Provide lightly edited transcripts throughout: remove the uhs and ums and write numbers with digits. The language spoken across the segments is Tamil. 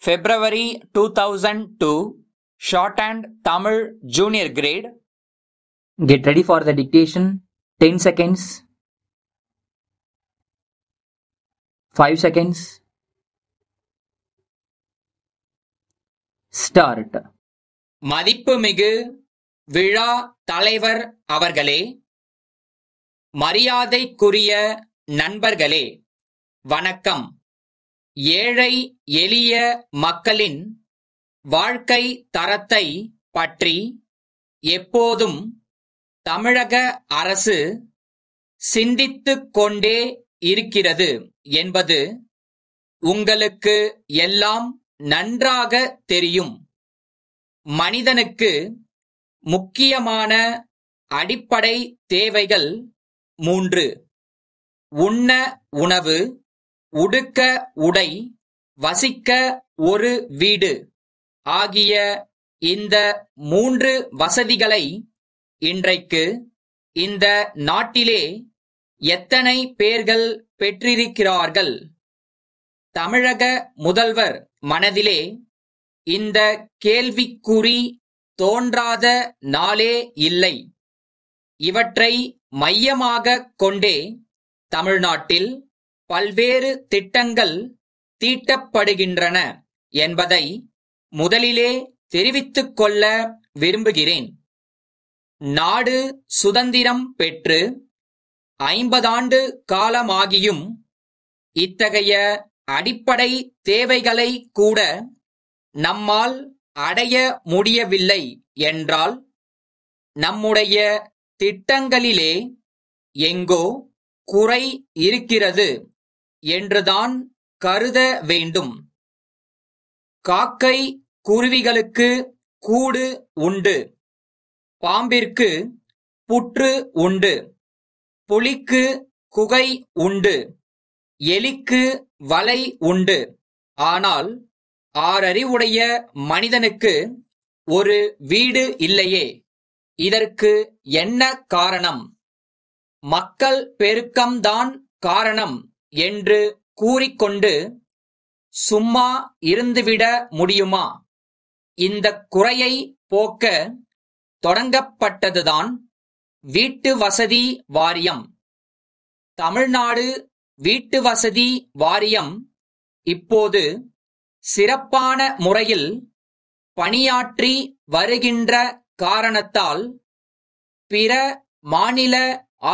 February 2002, Shorthand Tamil Junior Grade. Get ready for the dictation. 10 seconds. 5 seconds. Start. மதிப்புமிகு விழா தலைவர் அவர்களே, மரியாதைக்குரிய நண்பர்களே, வணக்கம். ஏழை எளிய மக்களின் வாழ்க்கை தரத்தை பற்றி எப்போதும் தமிழக அரசு சிந்தித்துக் கொண்டே இருக்கிறது என்பது உங்களுக்கு எல்லாம் நன்றாக தெரியும். மனிதனுக்கு முக்கியமான அடிப்படை தேவைகள் 3: உண்ண உணவு, உடுக்க உடை, வசிக்க ஒரு வீடு ஆகிய இந்த 3 வசதிகளை இன்றைக்கு இந்த நாட்டிலே எத்தனை பேர்கள் பெற்றிருக்கிறார்கள்? தமிழக முதல்வர் மனதிலே இந்த கேள்விக்குறி தோன்றாத நாளே இல்லை. இவற்றை மையமாகக் கொண்டே தமிழ்நாட்டில் பல்வேறு திட்டங்கள் தீட்டப்படுகின்றன என்பதை முதலிலே தெரிவித்துக் கொள்ள விரும்புகிறேன். நாடு சுதந்திரம் பெற்று 50 ஆண்டு காலமாகியும் இத்தகைய அடிப்படை தேவைகளை கூட நம்மால் அடைய முடியவில்லை என்றால் நம்முடைய திட்டங்களிலே எங்கோ குறை இருக்கிறது என்றுதான் கருத வேண்டும். காக்கை குருவிகளுக்கு கூடு உண்டு, பாம்பிற்கு புற்று உண்டு, புலிக்கு குகை உண்டு, எலிக்கு வலை உண்டு. ஆனால் 6 அறிவுடைய மனிதனுக்கு ஒரு வீடு இல்லையே. இதற்கு என்ன காரணம்? மக்கள் பெருக்கம்தான் காரணம் என்று கூறிக்கொண்டு சும்மா இருந்துவிட முடியுமா? இந்த குறையை போக்க தொடங்கப்பட்டதுதான் வீட்டு வசதி வாரியம். தமிழ்நாடு வீட்டு வசதி வாரியம் இப்போது சிறப்பான முறையில் பணியாற்றி வருகின்ற காரணத்தால் பிற மாநில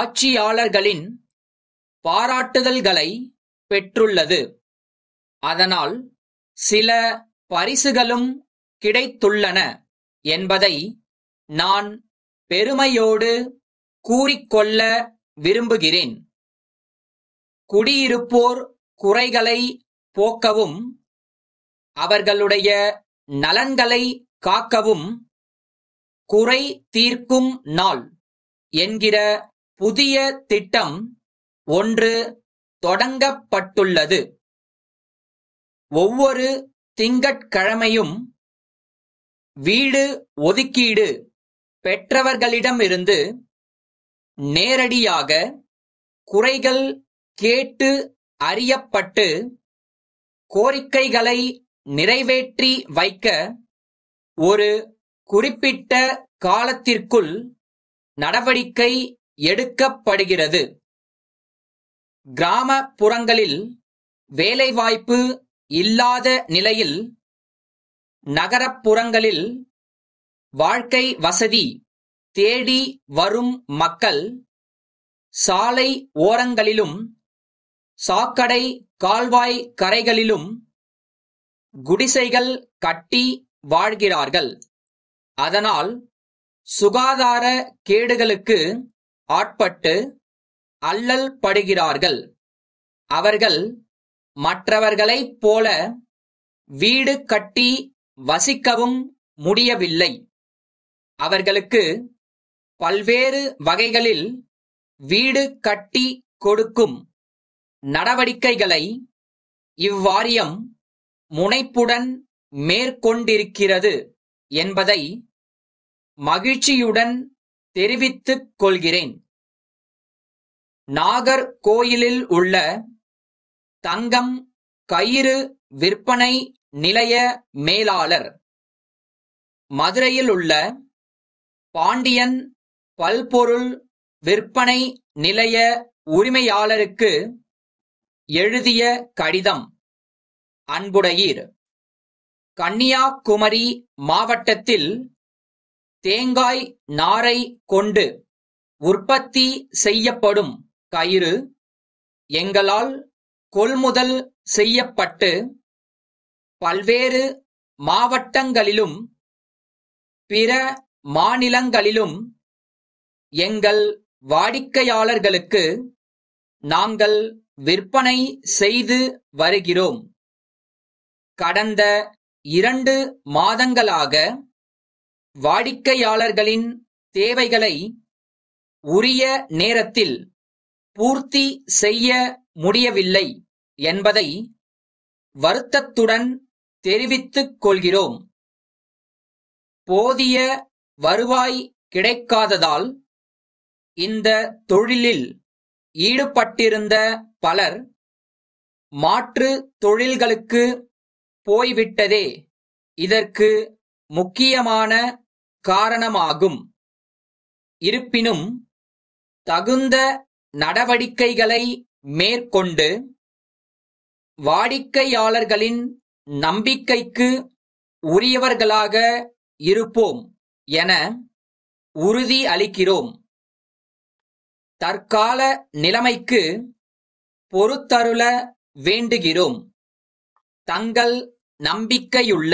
ஆட்சியாளர்களின் பாராட்டுதல்களை பெற்றுள்ளது. அதனால் சில பரிசுகளும் கிடைத்துள்ளன என்பதை நான் பெருமையோடு கூறிக்கொள்ள விரும்புகிறேன். குடியிருப்போர் குறைகளை போக்கவும் அவர்களுடைய நலன்களை காக்கவும் குறை தீர்க்கும் நாள் என்கிற புதிய திட்டம் ஒன்று தொடங்கப்பட்டுள்ளது. ஒவ்வொரு திங்கட்கிழமையும் வீடு ஒதுக்கீடு பெற்றவர்களிடமிருந்து நேரடியாக குறைகள் கேட்டு அறியப்பட்டு கோரிக்கைகளை நிறைவேற்றி வைக்க ஒரு குறிப்பிட்ட காலத்திற்குள் நடவடிக்கை எடுக்கப்படுகிறது. கிராமப்புறங்களில் வேலைவாய்ப்பு இல்லாத நிலையில் நகரப்புறங்களில் வாழ்க்கை வசதி தேடி வரும் மக்கள் சாலை ஓரங்களிலும் சாக்கடை கால்வாய் கரைகளிலும் குடிசைகள் கட்டி வாழ்கிறார்கள். அதனால் சுகாதார கேடுகளுக்கு ஆட்பட்டு அல்லல் படுகிறார்கள். அவர்கள் மற்றவர்களைப் போல வீடு கட்டி வசிக்கவும் முடியவில்லை. அவர்களுக்கு பல்வேறு வகைகளில் வீடு கட்டி கொடுக்கும் நடவடிக்கைகளை இவ்வாரியம் முனைப்புடன் மேற்கொண்டிருக்கிறது என்பதை மகிழ்ச்சியுடன் தெரிவித்துக் கொள்கிறேன். நாகர்கோயிலில் உள்ள தங்கம் கயிறு விற்பனை நிலைய மேலாளர். மதுரையில் உள்ள பாண்டியன் பல்பொருள் விற்பனை நிலைய உரிமையாளருக்கு எழுதிய கடிதம். அன்புடையீர், கன்னியாகுமரி மாவட்டத்தில் தேங்காய் நாரை கொண்டு உற்பத்தி செய்யப்படும் கயிறு எங்களால் கொள்முதல் செய்யப்பட்டு பல்வேறு மாவட்டங்களிலும் பிற மாநிலங்களிலும் எங்கள் வாடிக்கையாளர்களுக்கு நாங்கள் விற்பனை செய்து வருகிறோம். கடந்த 2 மாதங்களாக வாடிக்கையாளர்களின் தேவைகளை உரிய நேரத்தில் பூர்த்தி செய்ய முடியவில்லை என்பதை வருத்தத்துடன் தெரிவித்துக் கொள்கிறோம். போதிய வருவாய் கிடைக்காததால் இந்த தொழிலில் ஈடுபட்டிருந்த பலர் மாற்று தொழில்களுக்கு போய்விட்டதே இதற்கு முக்கியமான காரணமாகும். இருப்பினும் தகுந்த நடவடிக்கைகளை மேற்கொண்டு வாடிக்கையாளர்களின் நம்பிக்கைக்கு உரியவர்களாக இருப்போம் என உறுதி அளிக்கிறோம். தற்கால நிலைமைக்கு பொறுத்தருள வேண்டுகிறோம். தங்கள் நம்பிக்கையுள்ள